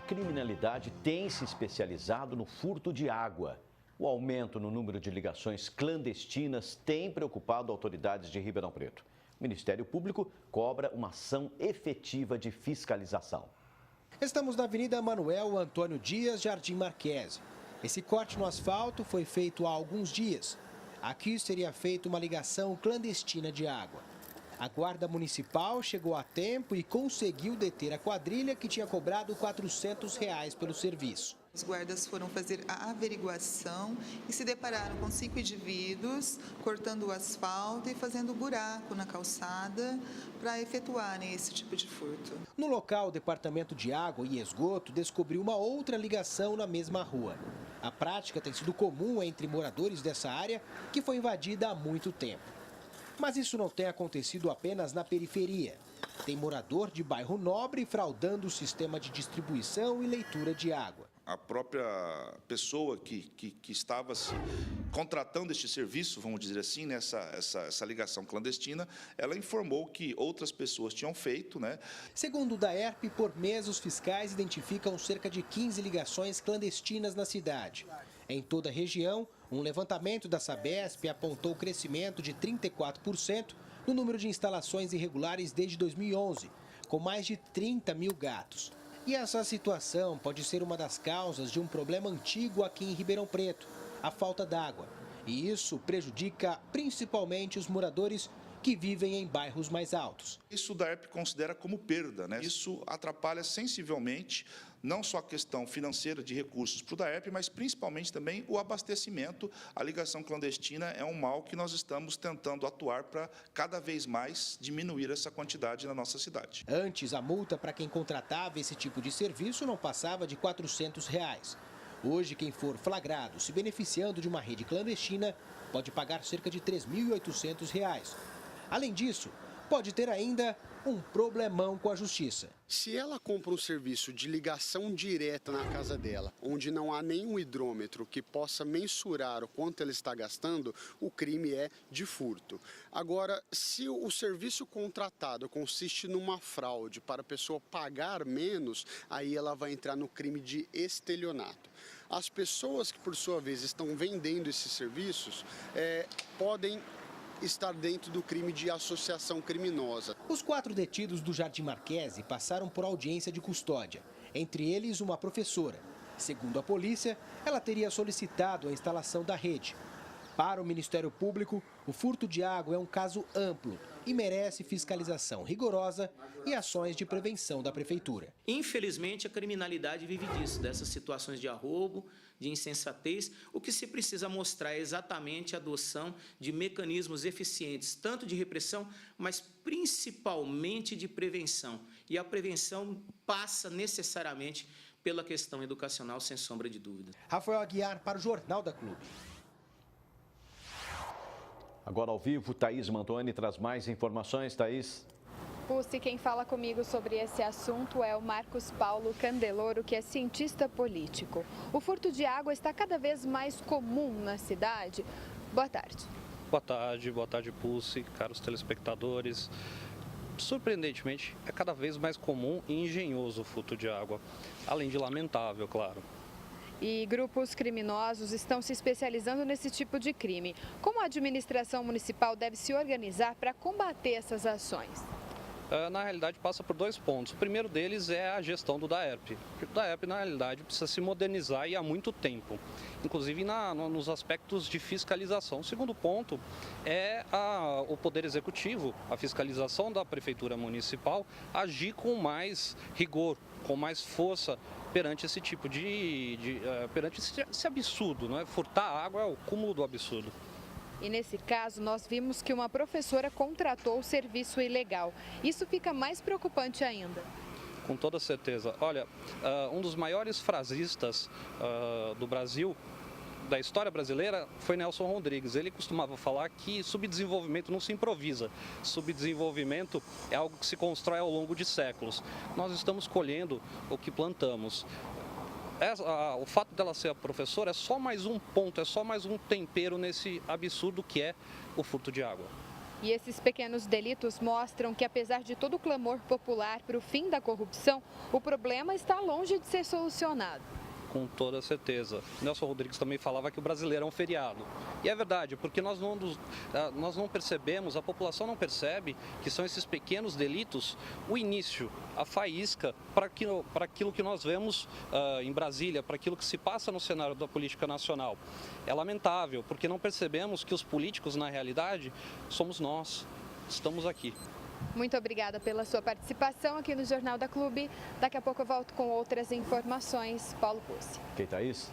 criminalidade tem se especializado no furto de água. O aumento no número de ligações clandestinas tem preocupado autoridades de Ribeirão Preto. O Ministério Público cobra uma ação efetiva de fiscalização. Estamos na Avenida Manuel Antônio Dias, Jardim Marquese. Esse corte no asfalto foi feito há alguns dias. Aqui seria feita uma ligação clandestina de água. A Guarda Municipal chegou a tempo e conseguiu deter a quadrilha que tinha cobrado R$ 400 pelo serviço. Os guardas foram fazer a averiguação e se depararam com 5 indivíduos cortando o asfalto e fazendo buraco na calçada para efetuarem esse tipo de furto. No local, o Departamento de Água e Esgoto descobriu uma outra ligação na mesma rua. A prática tem sido comum entre moradores dessa área, que foi invadida há muito tempo. Mas isso não tem acontecido apenas na periferia. Tem morador de bairro Nobre fraudando o sistema de distribuição e leitura de água. A própria pessoa que estava se contratando este serviço, vamos dizer assim, essa ligação clandestina, ela informou que outras pessoas tinham feito, né? Segundo o DAERP, por mês os fiscais identificam cerca de 15 ligações clandestinas na cidade. Em toda a região, um levantamento da Sabesp apontou o crescimento de 34% no número de instalações irregulares desde 2011, com mais de 30 mil gatos. E essa situação pode ser uma das causas de um problema antigo aqui em Ribeirão Preto, a falta d'água. E isso prejudica principalmente os moradores que vivem em bairros mais altos. Isso o DAERP considera como perda, né? Isso atrapalha sensivelmente não só a questão financeira de recursos para o DAERP, mas principalmente também o abastecimento. A ligação clandestina é um mal que nós estamos tentando atuar para cada vez mais diminuir essa quantidade na nossa cidade. Antes, a multa para quem contratava esse tipo de serviço não passava de R$ 400. Hoje, quem for flagrado se beneficiando de uma rede clandestina pode pagar cerca de R$ 3.800. Além disso, pode ter ainda um problemão com a justiça. Se ela compra um serviço de ligação direta na casa dela, onde não há nenhum hidrômetro que possa mensurar o quanto ela está gastando, o crime é de furto. Agora, se o serviço contratado consiste numa fraude para a pessoa pagar menos, aí ela vai entrar no crime de estelionato. As pessoas que, por sua vez, estão vendendo esses serviços podem estar dentro do crime de associação criminosa. Os 4 detidos do Jardim Marquese passaram por audiência de custódia, entre eles uma professora. Segundo a polícia, ela teria solicitado a instalação da rede. Para o Ministério Público, o furto de água é um caso amplo e merece fiscalização rigorosa e ações de prevenção da Prefeitura. Infelizmente, a criminalidade vive disso, dessas situações de arroubo, de insensatez. O que se precisa mostrar é exatamente a adoção de mecanismos eficientes, tanto de repressão, mas principalmente de prevenção. E a prevenção passa necessariamente pela questão educacional, sem sombra de dúvida. Rafael Aguiar para o Jornal da Clube. Agora ao vivo, Thaís Mantoni traz mais informações. Thaís. Pucci, quem fala comigo sobre esse assunto é o Marcos Paulo Candeloro, que é cientista político. O furto de água está cada vez mais comum na cidade. Boa tarde. Boa tarde, Pucci, caros telespectadores. Surpreendentemente, é cada vez mais comum e engenhoso o furto de água, além de lamentável, claro. E grupos criminosos estão se especializando nesse tipo de crime. Como a administração municipal deve se organizar para combater essas ações? Na realidade, passa por 2 pontos. O primeiro deles é a gestão do DAERP. O DAERP, na realidade, precisa se modernizar e há muito tempo, inclusive nos aspectos de fiscalização. O segundo ponto é o Poder Executivo, a fiscalização da Prefeitura Municipal, agir com mais rigor, com mais força perante esse tipo perante esse absurdo, não é? Furtar água é o cúmulo do absurdo. E nesse caso, nós vimos que uma professora contratou o serviço ilegal. Isso fica mais preocupante ainda. Com toda certeza. Olha, um dos maiores frasistas do Brasil, da história brasileira, foi Nelson Rodrigues. Ele costumava falar que subdesenvolvimento não se improvisa. Subdesenvolvimento é algo que se constrói ao longo de séculos. Nós estamos colhendo o que plantamos. O fato dela ser a professora é só mais um ponto, é só mais um tempero nesse absurdo que é o furto de água. E esses pequenos delitos mostram que, apesar de todo o clamor popular para o fim da corrupção, o problema está longe de ser solucionado. Com toda certeza. Nelson Rodrigues também falava que o brasileiro é um feriado. E é verdade, porque nós não percebemos, a população não percebe que são esses pequenos delitos o início, a faísca para aquilo que nós vemos em Brasília, para aquilo que se passa no cenário da política nacional. É lamentável, porque não percebemos que os políticos, na realidade, somos nós. Estamos aqui. Muito obrigada pela sua participação aqui no Jornal da Clube. Daqui a pouco eu volto com outras informações. Paulo Pucci. Ok, Thaís?